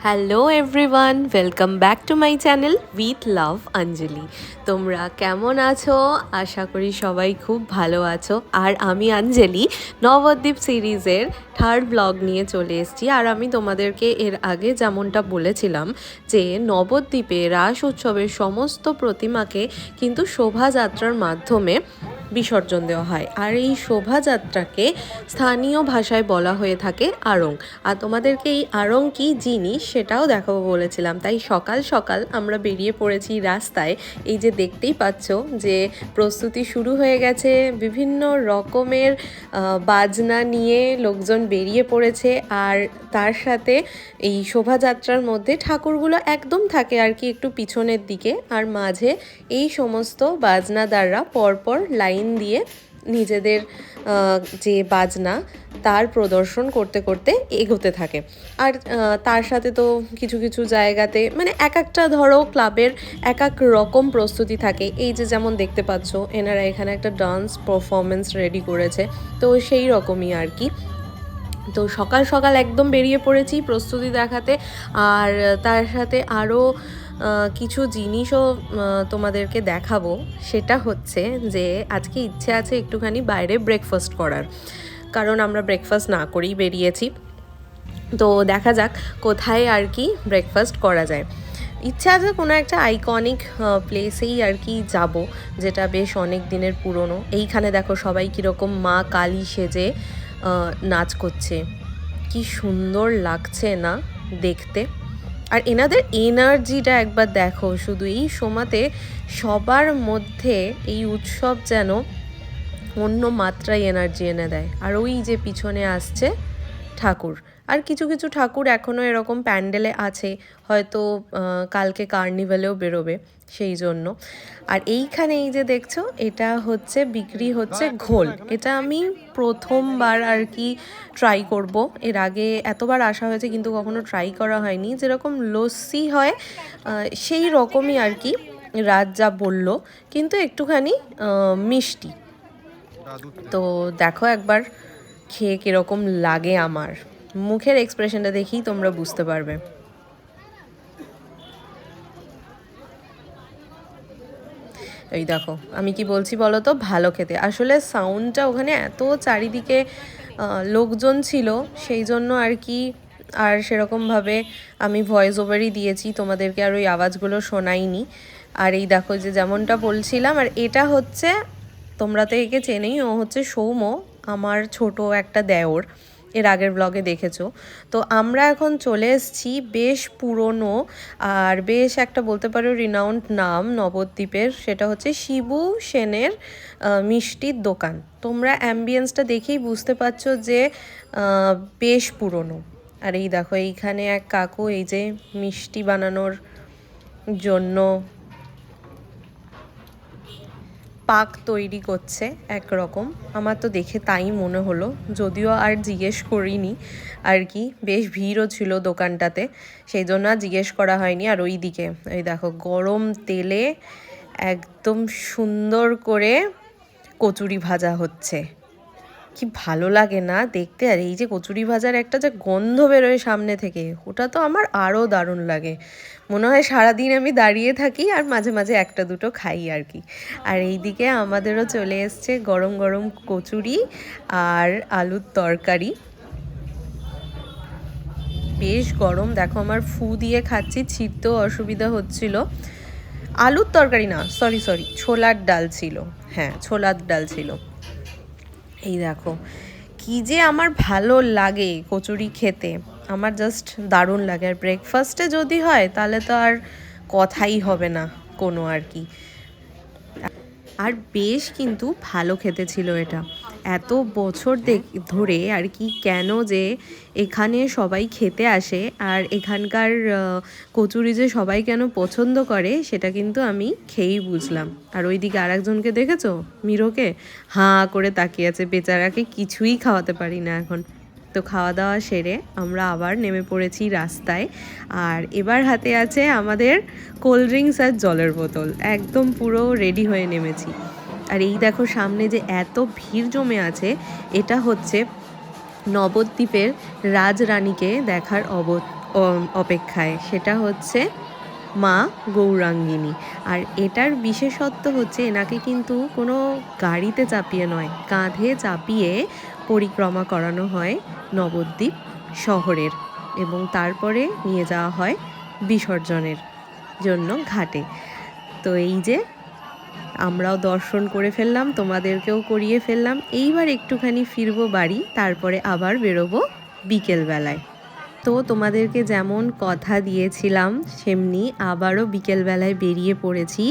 Hello everyone, welcome back to my channel with love Anjali. তোমরা কেমন আছো? আশা করি সবাই খুব ভালো আছো। আর আমি অঞ্জলি নবদ্বীপ সিরিজের থার্ড ব্লগ নিয়ে চলে এসেছি। আর আমি তোমাদেরকে এর আগে যেমনটা বলেছিলাম যে নবদ্বীপে রাস উৎসবের সমস্ত প্রতিমাকে কিন্তু শোভাযাত্রার মাধ্যমে বিসর্জন দেওয়া হয়। আর এই শোভাযাত্রাকে স্থানীয় ভাষায় বলা হয়ে থাকে আড়ং। আর তোমাদেরকে এই আড়ং কী জিনিস সেটাও দেখাবো বলেছিলাম। তাই সকাল সকাল আমরা বেরিয়ে পড়েছি রাস্তায়। এই যে দেখতেই পাচ্ছ যে প্রস্তুতি শুরু হয়ে গেছে, বিভিন্ন রকমের বাজনা নিয়ে লোকজন বেরিয়ে পড়েছে। আর তার সাথে এই শোভাযাত্রার মধ্যে ঠাকুরগুলো একদম থাকে আর কি একটু পিছনের দিকে, আর মাঝে এই সমস্ত বাজনাদাররা পরপর লাইন দিয়ে নিজেদের যে বাজনা তার প্রদর্শন করতে করতে এগোতে থাকে। আর তার সাথে তো কিছু কিছু জায়গাতে মানে এক একটা ধরো ক্লাবের এক এক রকম প্রস্তুতি থাকে। এই যে যেমন দেখতে পাচ্ছ এনারা এখানে একটা ডান্স পারফরমেন্স রেডি করেছে, তো সেই রকমই আর কি। তো সকাল সকাল একদম বেরিয়ে পড়েছি প্রস্তুতি দেখাতে। আর তার সাথে আরও কিছু জিনিসও তোমাদেরকে দেখাবো। সেটা হচ্ছে যে আজকে ইচ্ছে আছে একটুখানি বাইরে ব্রেকফাস্ট করার, কারণ আমরা ব্রেকফাস্ট না করেই বেরিয়েছি। তো দেখা যাক কোথায় আর কি ব্রেকফাস্ট করা যায়। ইচ্ছা আছে কোনো একটা আইকনিক প্লেসেই আর কি যাব, যেটা বেশ অনেক দিনের পুরনো। এইখানে দেখো সবাই কীরকম মা কালী সেজে নাচ করছে, কি সুন্দর লাগছে না দেখতে। আর এনাদের এনার্জিটা একবার দেখো, শুধু এই সময়তে সবার মধ্যে এই উৎসব যেন অন্য মাত্রায় এনার্জি এনে দেয়। আর ওই যে পিছনে আসছে ঠাকুর, আর কিছু কিছু ঠাকুর এখনও এরকম প্যান্ডেলে আছে, হয়তো কালকে কার্নিভ্যালেও বেরোবে সেই জন্য। আর এইখানে এই যে দেখছো এটা হচ্ছে বিক্রি হচ্ছে ঘোল। এটা আমি প্রথমবার আর কি ট্রাই করব। এর আগে এতবার আসা হয়েছে কিন্তু কখনো ট্রাই করা হয়নি। যেরকম লস্যি হয় সেই রকমই আর কি, রাজ যা বললো, কিন্তু একটুখানি মিষ্টি। তো দেখো একবার খেয়ে কীরকম লাগে, আমার মুখের এক্সপ্রেশনটা দেখেই তোমরা বুঝতে পারবে। এই দেখো আমি কি বলছি বলো তো, ভালো খেতে। আসলে সাউন্ডটা ওখানে এত চারিদিকে লোকজন ছিল সেই জন্য আর কি, আর সেরকমভাবে আমি ভয়েস ওভারই দিয়েছি, তোমাদেরকে আর ওই আওয়াজগুলো শোনাইনি। আর এই দেখো যে যেমনটা বলছিলাম, আর এটা হচ্ছে, তোমরা তো একে চেনেই, ও হচ্ছে সৌম্য, আমার ছোট একটা দেওর, এর আগের ব্লগে দেখেছো। তো আমরা এখন চলে এসেছি বেশ পুরনো আর বেশ একটা বলতে পারো রিনাউন্ড নাম নবদ্বীপের, সেটা হচ্ছে শিবু সেনের মিষ্টির দোকান। তোমরা অ্যাম্বিয়েন্সটা দেখেই বুঝতে পারছো যে বেশ পুরনো। আর এই দেখো এইখানে এক কাকু এই যে মিষ্টি বানানোর জন্য পাক তৈরি করছে একরকম, আমার তো দেখে তাই মনে হলো, যদিও আর জিজ্ঞেস করিনি আর কি। বেশ ভিড়ও ছিল দোকানটাতে, সেই জন্য আর জিজ্ঞেস করা হয়নি। আর ওই দিকে এই দেখো গরম তেলে একদম সুন্দর করে কচুরি ভাজা হচ্ছে, কি ভালো লাগে না দেখতে। আর এই যে কচুরি ভাজার একটা যে গন্ধ বেরোয় সামনে থেকে, ওটা তো আমার আরও দারুণ লাগে। মনে হয় সারাদিন আমি দাঁড়িয়ে থাকি আর মাঝে মাঝে একটা দুটো খাই আর কি। আর এইদিকে আমাদেরও চলে এসছে গরম গরম কচুরি আর আলুর তরকারি, বেশ গরম। দেখো আমার ফু দিয়ে খাচ্ছি, ছিঁড়তেও অসুবিধা হচ্ছিল। আলুর তরকারি না, সরি ছোলার ডাল ছিল, হ্যাঁ ছোলার ডাল ছিল। এই দেখো কি যে আমার ভালো লাগে কচুরি খেতে, আমার জাস্ট দারুণ লাগে। আর ব্রেকফাস্টে যদি হয় তাহলে তো আর কথাই হবে না কোনো আর কি। আর বেশ কিন্তু ভালো খেতে ছিল এটা, এত বছর ধরে আর কি কেন যে এখানে সবাই খেতে আসে আর এখানকার কচুরি যে সবাই কেন পছন্দ করে সেটা কিন্তু আমি খেয়েই বুঝলাম। আর ওইদিকে আর একজনকে দেখেছো, মিরোকে হাঁ করে তাকিয়ে আছে, বেচারাকে কিছুই খাওয়াতে পারি না এখন। তো খাওয়া দাওয়া সেরে আমরা আবার নেমে পড়েছি রাস্তায়। আর এবার হাতে আছে আমাদের কোল্ড ড্রিঙ্কস আর জলের বোতল, একদম পুরো রেডি হয়ে নেমেছি। আর এই দেখো সামনে যে এত ভিড় জমে আছে, এটা হচ্ছে নবদ্বীপের রাজরানীকে দেখার অপেক্ষায়, সেটা হচ্ছে মা গৌরাঙ্গিনী। আর এটার বিশেষত্ব হচ্ছে এনাকে কিন্তু কোনো গাড়িতে চাপিয়ে নয়, কাঁধে চাপিয়ে পরিক্রমা করানো হয় নবদ্বীপ শহরের, এবং তারপরে নিয়ে যাওয়া হয় বিসর্জনের জন্য ঘাটে। তো এই যে আমরাও দর্শন করে ফেললাম, তোমাদেরকেও করিয়ে ফেললাম। এইবার একটুখানি ফিরবো বাড়ি, তারপরে আবার বেরোবো বিকেলবেলায়। তো তোমাদেরকে যেমন কথা দিয়েছিলাম সেমনি আবারও বিকেলবেলায় বেরিয়ে পড়েছি,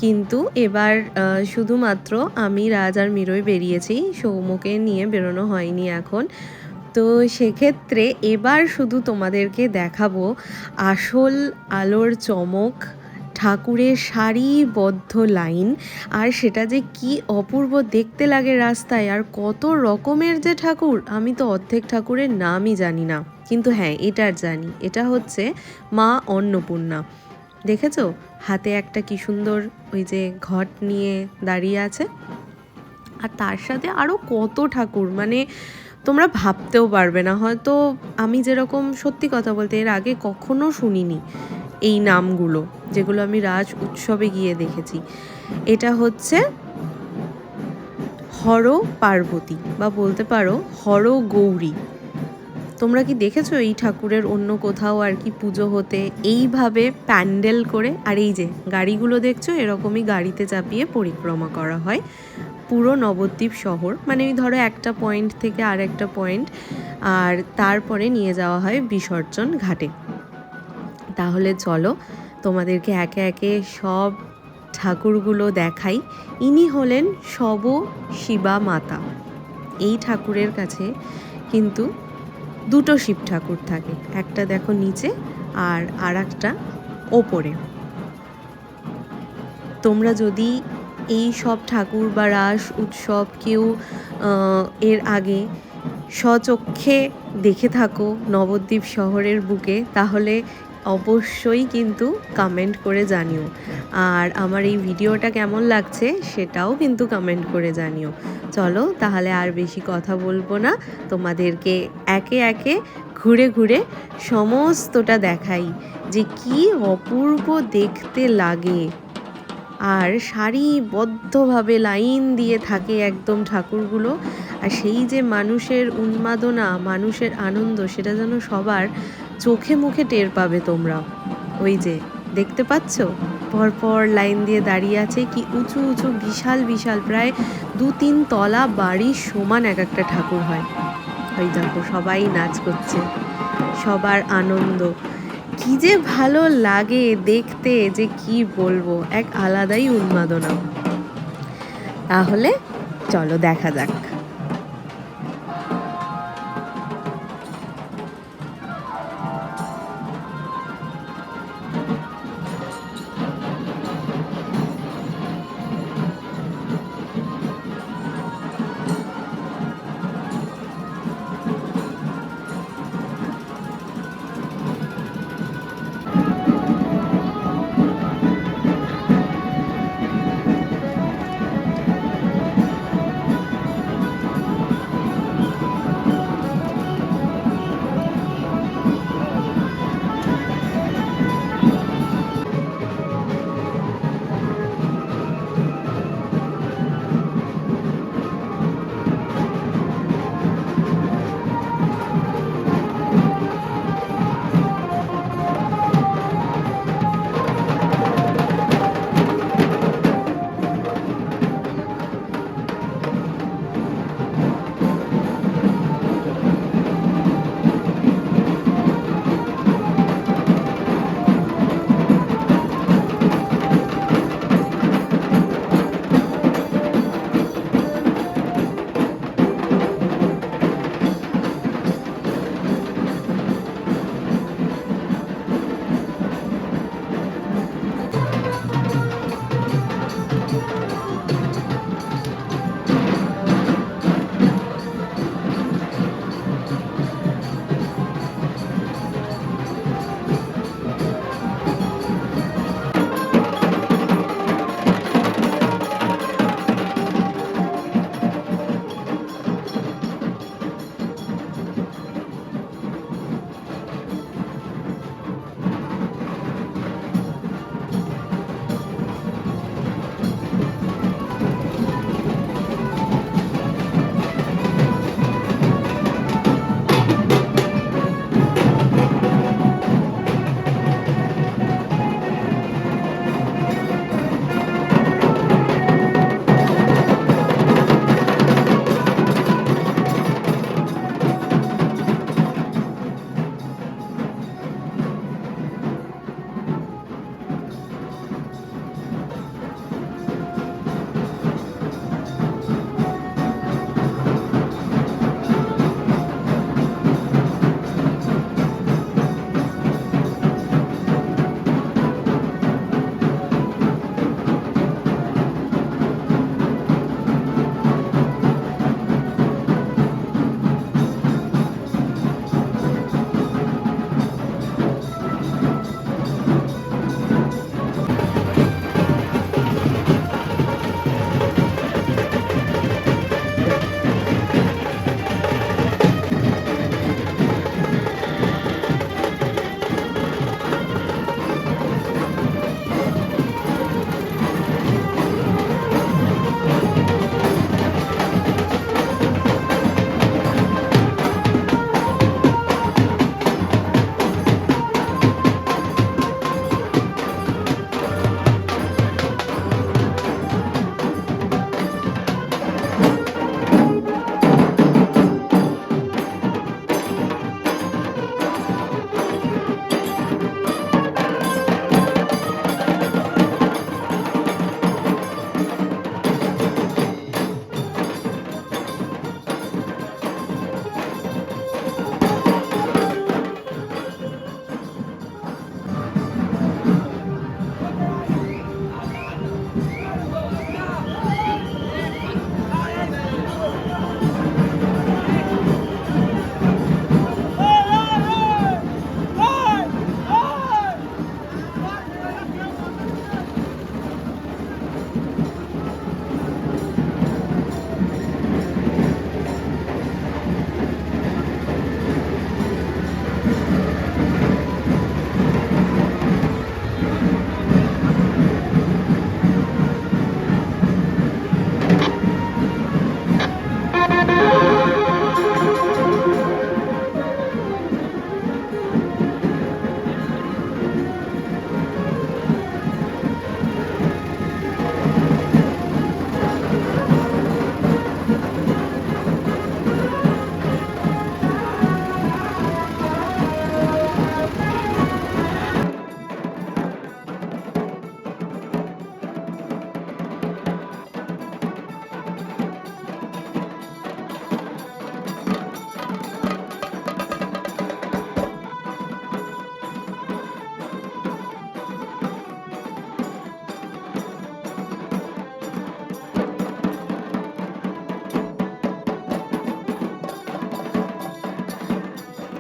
কিন্তু এবার শুধুমাত্র আমি, রাজ আর মিরোই বেরিয়েছি, সৌমকে নিয়ে বেরোনো হয়নি এখন। তো সেক্ষেত্রে এবার শুধু তোমাদেরকে দেখাবো আসল আলোর চমক, ঠাকুরের সারিবদ্ধ লাইন, আর সেটা যে কি অপূর্ব দেখতে লাগে রাস্তায়, আর কত রকমের যে ঠাকুর, আমি তো অর্ধেক ঠাকুরের নামই জানি না, কিন্তু হ্যাঁ এটার জানি, এটা হচ্ছে মা অন্নপূর্ণা। দেখেছো হাতে একটা কি সুন্দর ওই যে ঘট নিয়ে দাঁড়িয়ে আছে, আর তার সাথে আরও কত ঠাকুর, মানে তোমরা ভাবতেও পারবে না। হয়তো আমি যেরকম, সত্যি কথা বলতে এর আগে কখনো শুনিনি এই নামগুলো, যেগুলো আমি রাজ উৎসবে গিয়ে দেখেছি। এটা হচ্ছে হর পার্বতী, বা বলতে পারো হর গৌরী। তোমরা কি দেখেছো এই ঠাকুরের অন্য কোথাও আর কি পুজো হতে এইভাবে প্যান্ডেল করে? আর এই যে গাড়িগুলো দেখছো, এরকমই গাড়িতে চাপিয়ে পরিক্রমা করা হয় পুরো নবদ্বীপ শহর, মানে ওই ধরো একটা পয়েন্ট থেকে আর একটা পয়েন্ট, আর তারপরে নিয়ে যাওয়া হয় বিসর্জন ঘাটে। তাহলে চলো তোমাদেরকে একে একে সব ঠাকুরগুলো দেখাই। ইনি হলেন শব শিবা মাতা। এই ঠাকুরের কাছে কিন্তু দুটো শিব ঠাকুর থাকে, একটা দেখো নিচে আর একটা ওপরে। তোমরা যদি এই সব ঠাকুর বা রাস উৎসব কেউ এর আগে স্বচক্ষে দেখে থাকো নবদ্বীপ শহরের বুকে, তাহলে অবশ্যই কিন্তু কমেন্ট করে জানিও। আর আমার এই ভিডিওটা কেমন লাগছে সেটাও কিন্তু কমেন্ট করে জানিও। চলো তাহলে আর বেশি কথা বলবো না, তোমাদেরকে একে একে ঘুরে ঘুরে সমস্তটা দেখাই যে কি অপূর্ব দেখতে লাগে। আর সারিবদ্ধভাবে লাইন দিয়ে থাকে একদম ঠাকুরগুলো, আর সেই যে মানুষের উন্মাদনা, মানুষের আনন্দ, সেটা যেন সবার চোখে মুখে টের পাবে তোমরা। ওই যে দেখতে পাচ্ছ পরপর লাইন দিয়ে দাঁড়িয়ে আছে, কি উঁচু উঁচু বিশাল বিশাল, প্রায় 2-3 তলা বাড়ির সমান এক একটা ঠাকুর হয়। ওই দেখো সবাই নাচ করছে, সবার আনন্দ, কি যে ভালো লাগে দেখতে, যে কি বলবো, এক আলাদাই উন্মাদনা। তাহলে চলো দেখা যাক।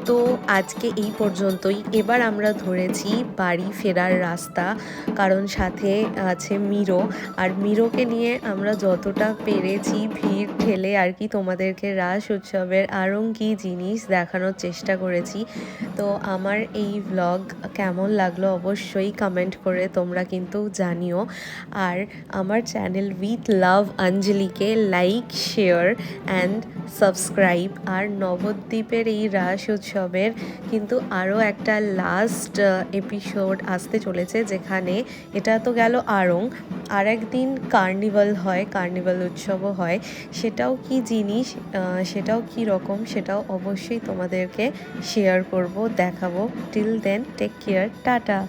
তো আজকে এই পর্যন্তই। এবার আমরা ধরেছি বাড়ি ফেরার রাস্তা, কারণ সাথে আছে মিরো। আর মিরোকে নিয়ে আমরা যতটা পেরেছি ভিড় ঠেলে আর কি তোমাদেরকে রাস উৎসবের আরঙ্কি জিনিস দেখানোর চেষ্টা করেছি। তো আমার এই ব্লগ কেমন লাগলো অবশ্যই কমেন্ট করে তোমরা কিন্তু জানিও। আর আমার চ্যানেল উইথ লাভ অঞ্জলিকে লাইক, শেয়ার অ্যান্ড সাবস্ক্রাইব। আর নবদ্বীপের এই রাস উৎসবের কিন্তু আরও একটা লাস্ট এপিসোড আসতে চলেছে, যেখানে এটা তো গেল আড়ং, আর একদিন কার্নিভাল হয়, কার্নিভাল উৎসবও হয়। সেটাও কি জিনিস, সেটাও কি রকম, সেটাও অবশ্যই তোমাদেরকে শেয়ার করব, দেখাবো। Till then take care, tata.